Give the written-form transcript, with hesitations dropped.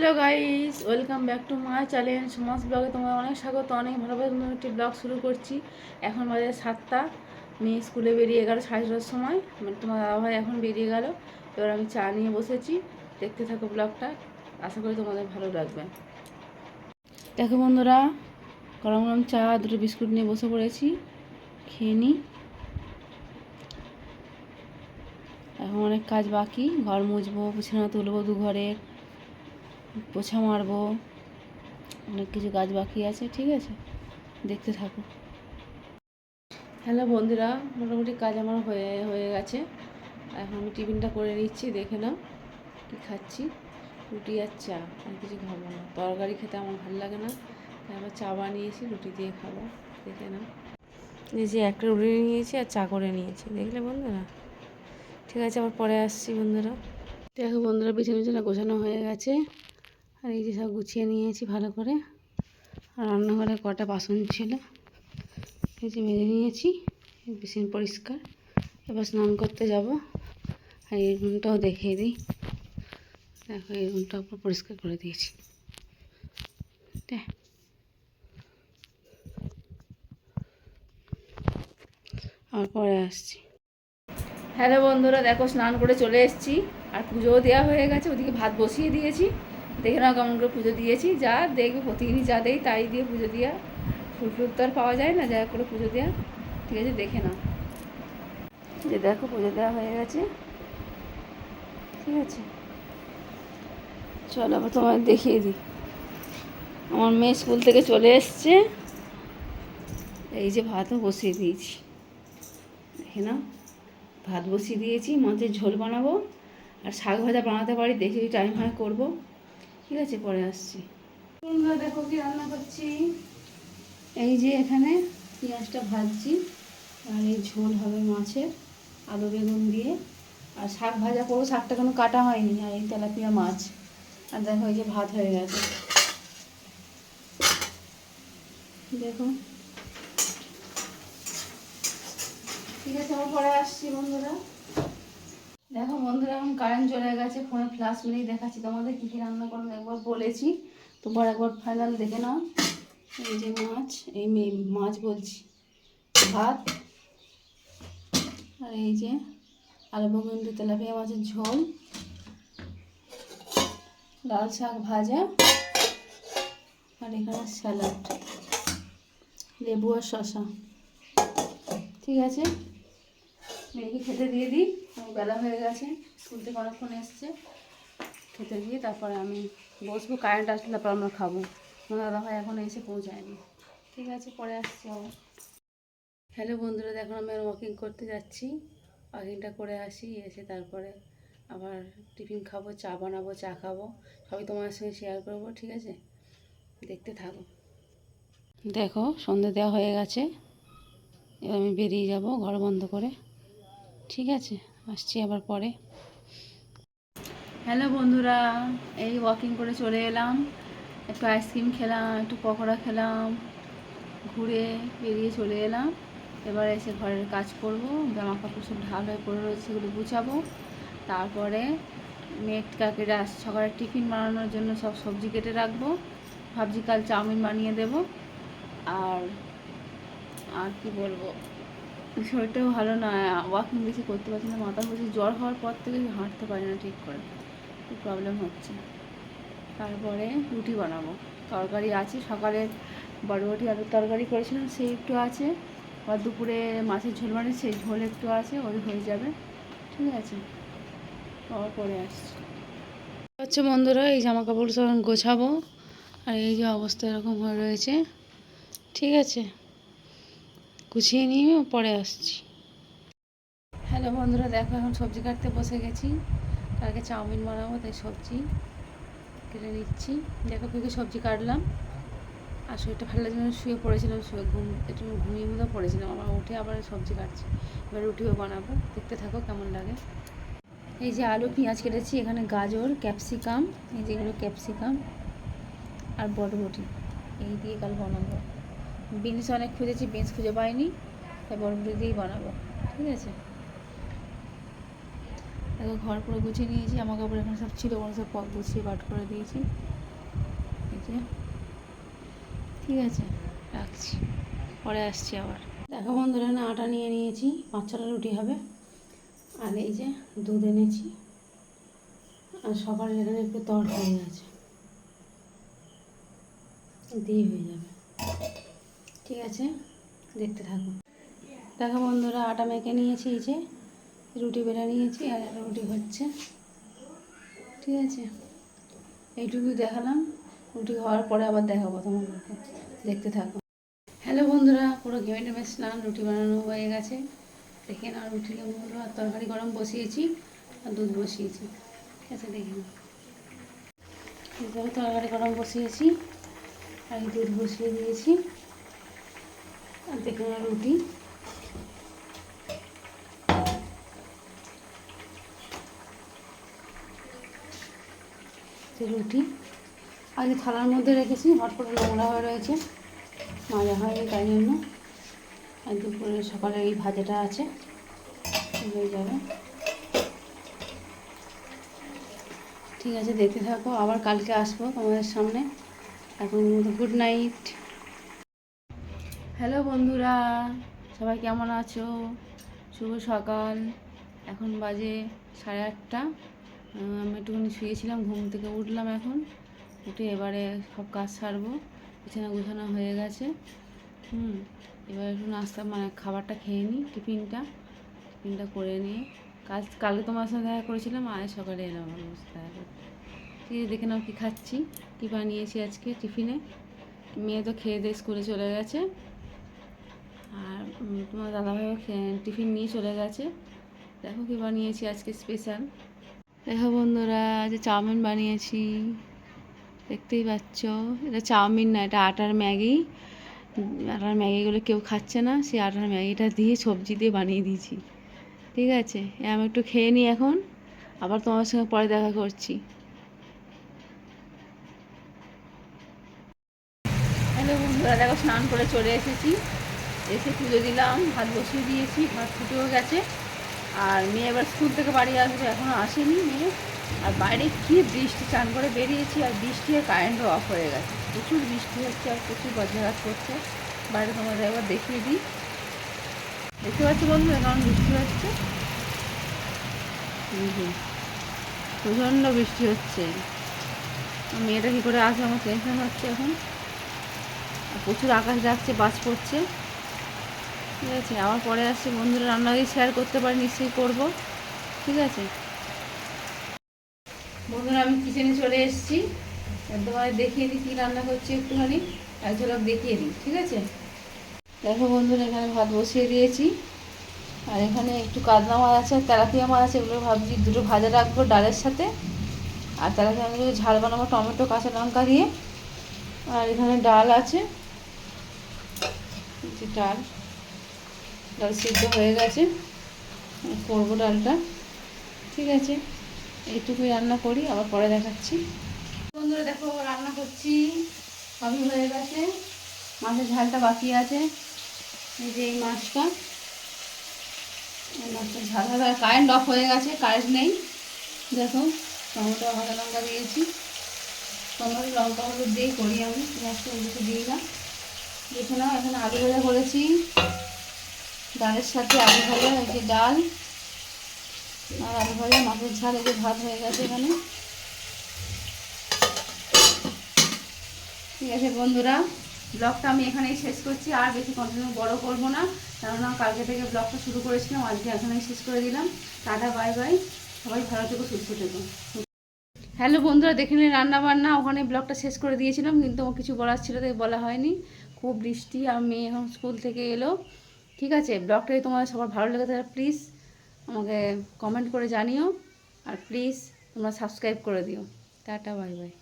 Hello guys, welcome back to my channel সমাজ ব্লগে। তোমার অনেক স্বাগত। অনেক ভালোভাবে নতুন একটি ব্লগ শুরু করছি। এখন বাজে 7টা, মেয়ে স্কুলে বেরিয়ে গেল 7:30টার সময়। তোমার দাদাভাই এখন বেরিয়ে গেল। এবার আমি চা নিয়ে বসেছি। দেখতে থাকো ব্লগটা, আশা করি তোমাদের ভালো লাগবে। দেখো বন্ধুরা, গরম গরম চা, দুটো বিস্কুট নিয়ে বসে পড়েছি, খেয়ে নিই। এখন অনেক কাজ বাকি, ঘর মুছবো, বিছানা তুলবো, দু ঘরের পোছা মারবো, অনেক কিছু কাজ বাকি আছে। ঠিক আছে, দেখতে থাকো। হ্যালো বন্ধুরা, মোটামুটি কাজ আমার হয়ে গেছে। এখন আমি টিফিনটা করে নিচ্ছি। দেখে নাও কী খাচ্ছি, রুটি আর চা, আর কিছু খাবো না। তরকারি খেতে আমার ভালো লাগে না, তাই আবার চা বানিয়েছি, রুটি দিয়ে খাবো। দেখে নাও, এই যে একটা রুটি নিয়েছি আর চা করে নিয়েছি, দেখলে বন্ধুরা। ঠিক আছে, আবার পরে আসছি বন্ধুরা। দেখো বন্ধুরা, বিছানা গোছানো হয়ে গেছে, আর এই যে সব গুছিয়ে নিয়েছি ভালো করে। আর রান্নাঘরে কটা বাসন ছিল, এই যে মেজে নিয়েছি, বেসিন পরিষ্কার। এবার স্নান করতে যাব। আর এই রুমটাও দেখিয়ে দিই। দেখো, এই রুমটাও পরিষ্কার করে দিয়েছি। আর পরে আসছি। হ্যালো বন্ধুরা, দেখো স্নান করে চলে এসেছি, আর পুজোও দেওয়া হয়ে গেছে। ওদিকে ভাত বসিয়ে দিয়েছি। দেখে নাও কেমন করে পুজো দিয়েছি। যা দেখবে প্রতিদিনই যা দেয় তাই দিয়ে পুজো দেওয়া। ফুল ফুল তো আর পাওয়া যায় না, যা করে পুজো দেওয়া। ঠিক আছে, দেখে নাও। যে দেখো, পুজো দেওয়া হয়ে গেছে। ঠিক আছে, চলো আবার তোমায় দেখিয়ে দিই। আমার মেয়ে স্কুল থেকে চলে এসছে। এই যে ভাতও বসিয়ে দিয়েছি, দেখে নাও। ভাত বসিয়ে দিয়েছি, মাছের ঝোল বানাবো, আর শাক ভাজা বানাতে পারি, দেখি টাইম হয় করবো। ঠিক আছে, পরে আসছি। তোমরা দেখো কি রান্না করছি। এই যে এখানে পেঁয়াজটা ভাজছি, আর এই ঝোল হবে মাছের, আলু বেগুন দিয়ে। আর শাক ভাজা করবো, শাকটা কোনো কাটা হয়নি। আর এই তেলাপিয়া মাছ। আর দেখো, এই যে ভাত হয়ে গেছে। দেখো, ঠিক আছে, আমার পরে আসছি বন্ধুরা। দেখো বন্ধুরা, এখন কারেন্ট চলে গেছে, ফোনে ফ্ল্যাশ মেরেই দেখাচ্ছি তোমাদের কী কী রান্না করবো। একবার বলেছি, তোমরা একবার ফাইনাল দেখে নাও। এই যে মাছ, এই মাছ বলছি, ভাত, আর এই যে আলু বেগুন দিয়ে তেলাপিয়া মাছের ঝোল, লাল শাক ভাজা, আর এখানে স্যালাড, লেবু আর শসা। ঠিক আছে, মেয়েকে খেতে দিয়ে দিই, বেলা হয়ে গেছে, স্কুল থেকে অনেকক্ষণ এসছে। খেতে দিয়ে তারপরে আমি বসবো, কারেন্ট আসলে তারপর আমরা খাবো। আমার দাদাভাই এখন এসে পৌঁছায়নি। ঠিক আছে, পরে আসছি আবার। হ্যালো বন্ধুরা, দেখো আমি ওয়াকিং করতে যাচ্ছি। ওয়াকিংটা করে আসি, এসে তারপরে আবার টিফিন খাবো, চা বানাবো, চা খাবো, সবই তোমার সঙ্গে শেয়ার করবো। ঠিক আছে, দেখতে থাকো। দেখো, সন্ধে দেওয়া হয়ে গেছে, এবার আমি বেরিয়ে যাব ঘর বন্ধ করে। ঠিক আছে, আসছি আবার পরে। হ্যালো বন্ধুরা, এই ওয়াকিং করে চলে এলাম, একটু আইসক্রিম খেলাম, একটু পকোড়া খেলাম, ঘুরে বেরিয়ে চলে এলাম। এবার এসে ঘরের কাজ করব। জামা কাপড় সব ঢাল হয়ে পড়ে রয়েছে, সেগুলো গুছাবো। তারপরে মেয়েটাকে সকালে টিফিন বানানোর জন্য সব সবজি কেটে রাখবো। ভাবছি কাল চাউমিন বানিয়ে দেব। আর আর কি বলবো, শরীরটাও ভালো না, ওয়াকিং বেশি করতে পারছি না, মাথা ঘুরছে। জ্বর হওয়ার পর থেকে হাঁটতে পারি না ঠিক করে, খুব প্রবলেম হচ্ছে। তারপরে রুটি বানাবো, তরকারি আছে, সকালে বরবটি আলুর তরকারি করেছিলাম, সেই একটু আছে। আর দুপুরে মাছের ঝোল বানিয়ে, সেই ঝোল একটু আছে, ওই হয়ে যাবে। ঠিক আছে, আবার পরে আসছি। হচ্ছে বন্ধুরা, এই জামা কাপড় সব গোছাবো, আর এই যে অবস্থা এরকম হয়ে রয়েছে। ঠিক আছে, গুছিয়ে নিয়ে পরে আসছি। হ্যালো বন্ধুরা, দেখো এখন সবজি কাটতে বসে গেছি। কালকে চাউমিন বানাবো, তাই সবজি কেটে নিচ্ছি। দেখো কী সবজি কাটলাম। আর শরীরটা ভালো লাগছে না, শুয়ে পড়েছিলাম, একটু ঘুমিয়ে মতো পড়েছিলাম। আবার উঠে আবার সবজি কাটছি, এবার রুটিও বানাবো। দেখতে থাকো কেমন লাগে। এই যে আলু পেঁয়াজ কেটেছি, এখানে গাজর, ক্যাপসিকাম, এই যেগুলো ক্যাপসিকাম আর বরবটি, এই দিয়ে কাল বানাবো। বিনস অনেক খুঁজেছি, বিনস খুঁজে পাইনি, তাই বরবটি দিয়েই বানাবো। ঠিক আছে, দেখো ঘর পুরো গুছিয়ে নিয়েছি, জামা কাপড় এখানে সব ছিল, ওখানে সব গুছিয়ে বাট করে দিয়েছি। আজকে। ঠিক আছে, রাখছি, পরে আসছি আবার। দেখো বন্ধুরা, না আটা নিয়ে নিয়েছি, 5-6টা রুটি হবে। আর এই যে দুধ এনেছি, আর সকালে এখানে একটু তরকারি আছে, দিয়ে হয়ে যাবে। ঠিক আছে, দেখতে থাকো। দেখো বন্ধুরা, আটা মেখে নিয়েছি, এই যে রুটি বেলা নিয়েছি, আর একটা রুটি হচ্ছে। ঠিক আছে, এইটুকুই দেখালাম। রুটি হওয়ার পরে আবার দেখাবো তোমাদেরকে, দেখতে থাকো। হ্যালো বন্ধুরা, পুরো ঘেমে টেমে স্নান, রুটি বানানো হয়ে গেছে। দেখে নাও, রুটি হলো, আর তরকারি গরম বসিয়েছি, আর দুধ বসিয়েছি। ঠিক আছে, দেখে নাও। তরকারি গরম বসিয়েছি, আর দুধ বসিয়ে দিয়েছি, আর দেখে নাও রুটি। রুটি আগে থালার মধ্যে রেখেছি, হট করে নোংরা হয়ে রয়েছে, মাজা হয়নি, তাই জন্য। আর দুপুরে সকালে এই ভাজাটা আছে, হয়ে যাবে। ঠিক আছে, দেখতে থাকো, আবার কালকে আসবো তোমাদের সামনে। এখন গুড নাইট। হ্যালো বন্ধুরা, সবাই কেমন আছো? শুভ সকাল। এখন বাজে 8:30। আমি একটুখানি শুয়েছিলাম, ঘুম থেকে উঠলাম এখন। উঠে এবারে সব কাজ সারবো, বিছানা গুছানো হয়ে গেছে। এবার একটু নাস্তা, মানে খাবারটা খেয়ে নিই, টিফিনটা করে নিয়ে কালকে তোমার সাথে দেখা করেছিলাম, আজ সকালে এলাম আমার দেখা করতে। ঠিক আছে, দেখে নাও কী খাচ্ছি, কী বানিয়েছি আজকে টিফিনে। মেয়ে তো খেয়ে দিয়ে স্কুলে চলে গেছে, আর তোমার দাদাভাইও টিফিন নিয়ে চলে গেছে। দেখো কী বানিয়েছি আজকে স্পেশাল। দেখো বন্ধুরা, আজ চাউমিন বানিয়েছি, দেখতেই পাচ্ছ। এটা চাউমিন না, এটা আটার ম্যাগি। আটার ম্যাগিগুলো কেউ খাচ্ছে না, সেই আটার ম্যাগিটা দিয়ে সবজি দিয়ে বানিয়ে দিয়েছি। ঠিক আছে, আমি একটু খেয়ে নিই এখন, আবার তোমার সঙ্গে পরে দেখা করছি। হ্যালো বন্ধুরা, দেখো স্নান করে চলে এসেছি, এসে পুজো দিলাম, ভাত বসিয়ে দিয়েছি, ভাত ফুটেও গেছে। আর মেয়ে এবার স্কুল থেকে বাড়ি আসবে, এখনও আসেনি মেয়ে। আর বাইরে কী বৃষ্টি, চান করে বেরিয়েছি, আর বৃষ্টি, আর কারেন্টও অফ হয়ে গেছে। প্রচুর বৃষ্টি হচ্ছে, আর প্রচুর বজ্রাঘাত করছে। বাইরে তোমাদের একবার দেখিয়ে দিই, দেখতে পাচ্ছি বন্ধুরা কেমন বৃষ্টি হচ্ছে। প্রচণ্ড বৃষ্টি হচ্ছে। মেয়েটা কী করে আসবে, আমার টেনশন হচ্ছে এখন। প্রচুর আকাশ ডাকছে, বাজ পড়ছে। ঠিক আছে, আবার পরে আসছে বন্ধুরা, রান্না যদি শেয়ার করতে পারি নিশ্চয়ই করবো। ঠিক আছে বন্ধুরা, আমি কিচেনে চলে এসেছি, তোমাদের দেখিয়ে দিই কী রান্না করছি, একটুখানি এক ঝলক দেখিয়ে দিই। ঠিক আছে, দেখো বন্ধুরা, এখানে ভাত বসিয়ে দিয়েছি, আর এখানে একটু কাতলা মাছ আছে, তেলাপিয়া মাছ আছে, এগুলো ভাবছি দুটো ভাজা রাখবো ডালের সাথে। আর তেলাপিয়া মাছগুলো ঝাল বানাবো টমেটো কাঁচা লঙ্কা দিয়ে। আর এখানে ডাল আছে, ডাল ডাল সিদ্ধ হয়ে গেছে, করবো ডালটা। ঠিক আছে, এইটুকুই রান্না করি, আবার পরে দেখাচ্ছি। বন্ধুরা দেখো, রান্না করছি, সবই হয়ে গেছে, মাছের ঝালটা বাকি আছে। এই যে এই মাছটা ঝাল হবে। আর কারেন্ট অফ হয়ে গেছে, কারেন্ট নেই। দেখো, টমেটো ভাজা লঙ্কা দিয়েছি, টমেটো লঙ্কা হলুদ দিয়েই করি আমি, পেঁয়াজটা কিছু দিই না। দেখে নাও, এখানে আলু ভাজা করেছি, ডালের সাথে আলু ভাজা, এই যে ডাল আর আলু ভাজা, মাছের ঝাল, এই যে ভাত হয়ে গেছে এখানে। ঠিক আছে বন্ধুরা, ব্লগটা আমি এখানেই শেষ করছি, আর বেশি কন্টিনিউ বড় করব না, কেননা কালকে থেকে ব্লগটা শুরু করেছিলাম, আজকে এখানেই শেষ করে দিলাম। টাটা, বাই বাই, সবাই ভালো থেকো, সুস্থ থেকো। হ্যালো বন্ধুরা, দেখে নিন রান্না বান্না, ওখানে ব্লগটা শেষ করে দিয়েছিলাম, কিন্তু আমার কিছু বলার ছিল তাই বলা হয়নি। খুব বৃষ্টি, আর মেয়ে এখন স্কুল থেকে এলো। ঠিক আছে, ব্লগটা যদি তোমাদের সবার ভালো লেগে থাকে প্লিজ আমাকে কমেন্ট করে জানিও, আর প্লিজ তোমরা সাবস্ক্রাইব করে দিও। Tata, bye bye.